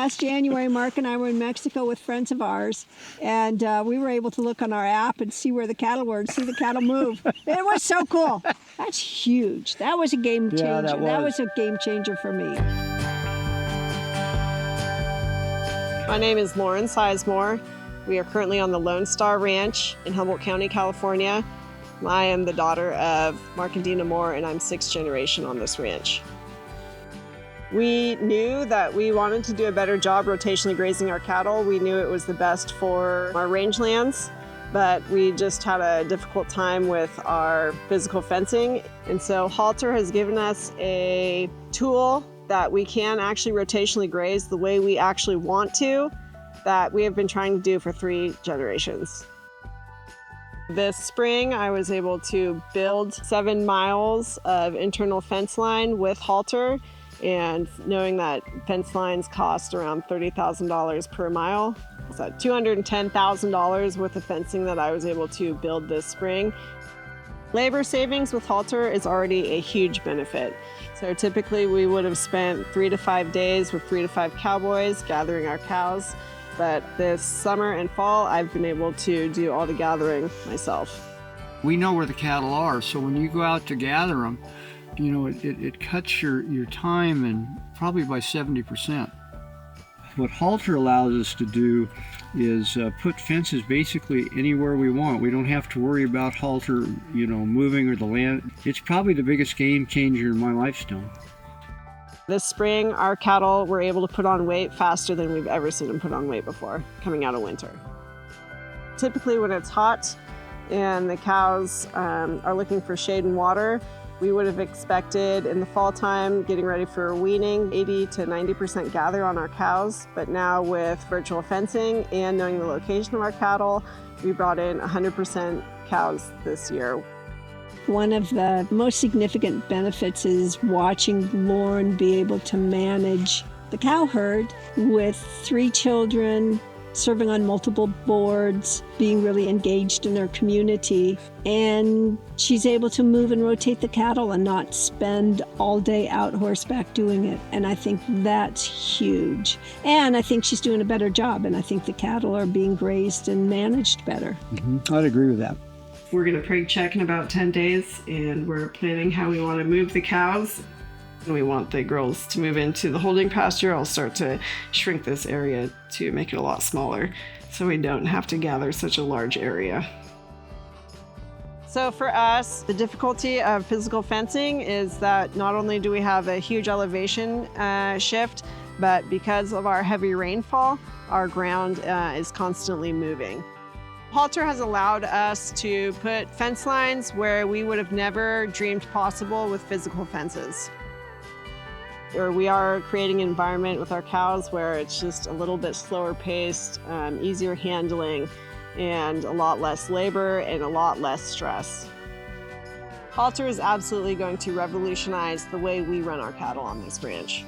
last January, Mark and I were in Mexico with friends of ours, and we were able to look on our app and see where the cattle were and see the cattle move. It was so cool. That's huge. That was a game changer. Yeah, that was a game changer for me. My name is Lauren Sizemore. We are currently on the Lone Star Ranch in Humboldt County, California. I am the daughter of Mark and Dina Moore, and I'm 6th generation on this ranch. We knew that we wanted to do a better job rotationally grazing our cattle. We knew it was the best for our rangelands, but we just had a difficult time with our physical fencing. And so Halter has given us a tool that we can actually rotationally graze the way we actually want to, that we have been trying to do for 3 generations. This spring, I was able to build 7 miles of internal fence line with Halter, and knowing that fence lines cost around $30,000 per mile, so $210,000 worth of fencing that I was able to build this spring. Labor savings with Halter is already a huge benefit. So typically we would have spent 3 to 5 days with 3 to 5 cowboys gathering our cows. But this summer and fall, I've been able to do all the gathering myself. We know where the cattle are, so when you go out to gather them, you know, it cuts your time and probably by 70%. What Halter allows us to do is put fences basically anywhere we want. We don't have to worry about Halter, you know, moving or the land. It's probably the biggest game changer in my lifestyle. This spring, our cattle were able to put on weight faster than we've ever seen them put on weight before, coming out of winter. Typically when it's hot and the cows are looking for shade and water, we would have expected in the fall time, getting ready for weaning, 80 to 90% gather on our cows. But now with virtual fencing and knowing the location of our cattle, we brought in 100% cows this year. One of the most significant benefits is watching Lauren be able to manage the cow herd with 3 children, serving on multiple boards, being really engaged in her community. And she's able to move and rotate the cattle and not spend all day out horseback doing it. And I think that's huge. And I think she's doing a better job. And I think the cattle are being grazed and managed better. I'd agree with that. We're going to prig check in about 10 days, and we're planning how we want to move the cows. We want the girls to move into the holding pasture. I'll start to shrink this area to make it a lot smaller so we don't have to gather such a large area. So for us, the difficulty of physical fencing is that not only do we have a huge elevation shift, but because of our heavy rainfall, our ground is constantly moving. Halter has allowed us to put fence lines where we would have never dreamed possible with physical fences. Or we are creating an environment with our cows where it's just a little bit slower paced, easier handling, and a lot less labor and a lot less stress. Halter is absolutely going to revolutionize the way we run our cattle on this ranch.